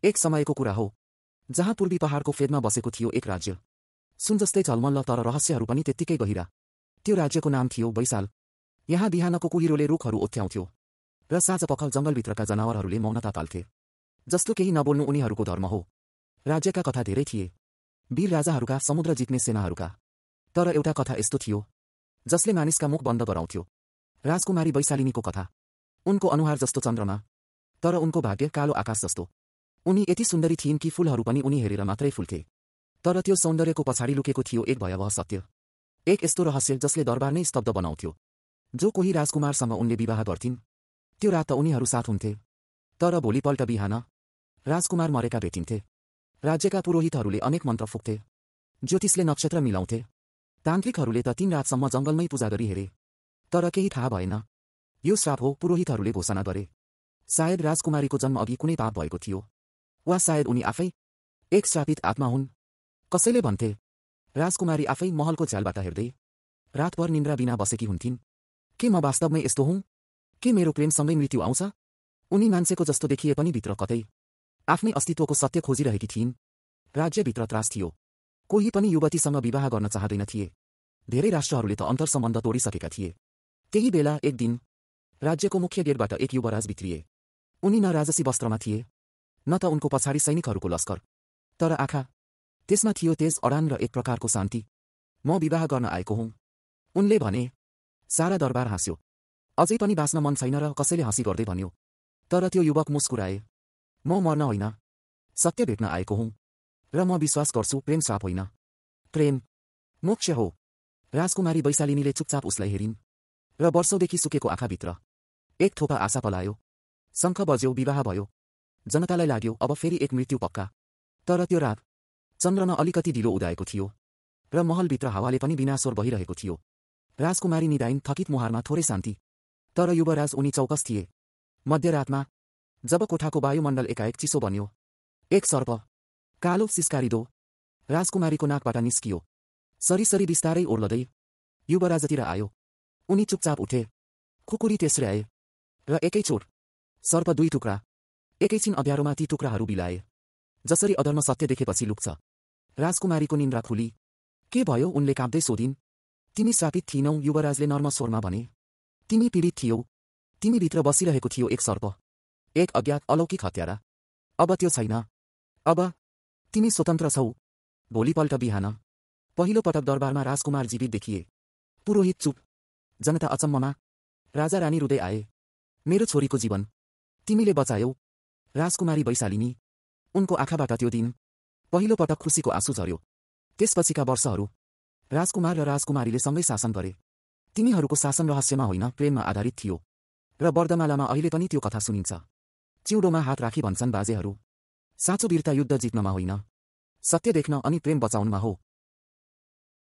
एक समयको कुरा हो जहाँ पूर्वी पहाडको फेदमा बसेको थियो एक राज्य। सुन जस्तै झलमल्ल तर रहस्यहरू पनि त्यत्तिकै गहिरा। त्यो राज्यको नाम थियो बैसाल। यहाँ बिहानको कुहिरोले रुखहरू ओथ्याउँथ्यो र साँझपख जङ्गलभित्रका जनावरहरूले मौनता पाल्थे। जस्तो केही नबोल्नु उनीहरूको धर्म हो। राज्यका कथा धेरै थिए, वीर राजाहरूका, समुद्र जित्ने सेनाहरूका। तर एउटा कथा यस्तो थियो जसले मानिसका मुख बन्द गराउँथ्यो। राजकुमारी वैशालिनीको कथा। उनको अनुहार जस्तो चन्द्रमा, तर उनको भाग्य कालो आकाश जस्तो। उनी यति सुन्दरी थिइन् कि फूलहरू पनि उनी हेरेर मात्रै फुल्थे। तर त्यो सौन्दर्यको पछाडि लुकेको थियो एक भयावह सत्य, एक यस्तो रहस्य जसले दरबार नै स्तब्ध बनाउँथ्यो। जो कोही राजकुमारसँग उनले विवाह गर्थिन् त्यो रात त उनीहरू साथ हुन्थे, तर भोलिपल्ट बिहान राजकुमार मरेका भेटिन्थे। राज्यका पुरोहितहरूले अनेक मन्त्र फुक्थे, ज्योतिषले नक्षत्र मिलाउँथे, तान्त्रिकहरूले त 3 रातसम्म जङ्गलमै पूजा गरी हेरे, तर केही थाहा भएन। यो श्राप हो, पुरोहितहरूले घोषणा गरे। सायद राजकुमारीको जन्म अघि कुनै पाप भएको थियो, वा सायद उनी आफै एक श्रापित आत्मा हुन्। कसैले भन्थे राजकुमारी आफै महलको झ्यालबाट हेर्दै रातभर निन्द्रा बिना बसेकी हुन्थिन्। के म वास्तवमै यस्तो हुँ? के मेरो प्रेमसँगै मृत्यु आउँछ? उनी मान्छेको जस्तो देखिए पनि भित्र कतै आफ्नै अस्तित्वको सत्य खोजिरहेकी थिइन्। राज्यभित्र त्रास थियो। कोही पनि युवतीसँग विवाह गर्न चाहँदैन थिए। धेरै राष्ट्रहरूले त अन्तर्सम्बन्ध तोडिसकेका थिए। त्यही बेला एक दिन राज्यको मुख्य गेटबाट एक युवराज भित्रिए। उनी न राजसी वस्त्रमा थिए, न त उनको पछाडि सैनिकहरूको लस्कर, तर आँखा त्यसमा थियो तेज, अडान र एक प्रकारको शान्ति। म विवाह गर्न आएको हुँ, उनले भने। सारा दरबार हाँस्यो। अझै पनि बाँच्न मन छैन र कसैले हँसी गर्दै भन्यो। तर त्यो युवक मुस्कुराए। म मर्न होइन, सत्य भेट्न आएको हुँ, र म विश्वास गर्छु प्रेम श्राप होइन, प्रेम मोक्ष हो। राजकुमारी वैशालिनीले चुपचाप उसलाई हेरिन्, र वर्षौंदेखि सुकेको आँखाभित्र एक थोपा आशा पलायो। शङ्ख बज्यो, विवाह भयो। जनतालाई लाग्यो अब फेरि एक मृत्यु पक्का। तर त्यो रात चन्द्रमा अलिकति ढिलो उदाएको थियो, र महलभित्र हावाले पनि बिनास्वर बहिरहेको थियो। राजकुमारी निदाइन्, थकित मुहारमा थोरै शान्ति। तर युवराज उनी चौकस थिए। मध्यरातमा जब कोठाको वायुमण्डल एकाएक चिसो बन्यो, एक सर्प, कालो सिस्कारिदो, राजकुमारीको नाकबाट निस्कियो। सरीसरी बिस्तारै ओर्लदै युवराजतिर आयो। उनी चुपचाप उठे। खुकुरी तेस्र्याए, र एकैचोट सर्प 2 टुक्रा। एकैछिन अँध्यारोमा ती टुक्राहरू बिलाए, जसरी अधर्म सत्य देखेपछि लुक्छ। राजकुमारीको निन्द्रा खुली। के भयो? उनले काँप्दै सोधिन्। तिमी श्रापित थिइनौ, युवराजले नर्म स्वरमा भने। तिमी पीडित थियौ। तिमी भित्र बसिरहेको थियो एक सर्प, एक अज्ञात अलौकिक हत्यारा। अब त्यो छैन। अब तिमी स्वतन्त्र छौ। भोलिपल्ट बिहान पहिलो पटक दरबारमा राजकुमार जीवित देखिए। पुरोहित चुप, जनता अचम्ममा। राजा रानी रुँदै आए। मेरो छोरीको जीवन तिमीले बचायौ, राजकुमारी वैशालिनी। उनको आँखाबाट त्यो दिन पहिलो पटक खुसीको आँसु झर्यो। त्यसपछिका वर्षहरू राजकुमार र राजकुमारीले सँगै शासन गरे। तिनीहरूको शासन रहस्यमा होइन, प्रेममा आधारित थियो। र वर्धमालामा अहिले पनि त्यो कथा सुनिन्छ। चिउँडोमा हात राखी भन्छन् बाजेहरू, साँचो वीरता युद्ध जित्नमा होइन, सत्य देख्न अनि प्रेम बचाउनमा हो।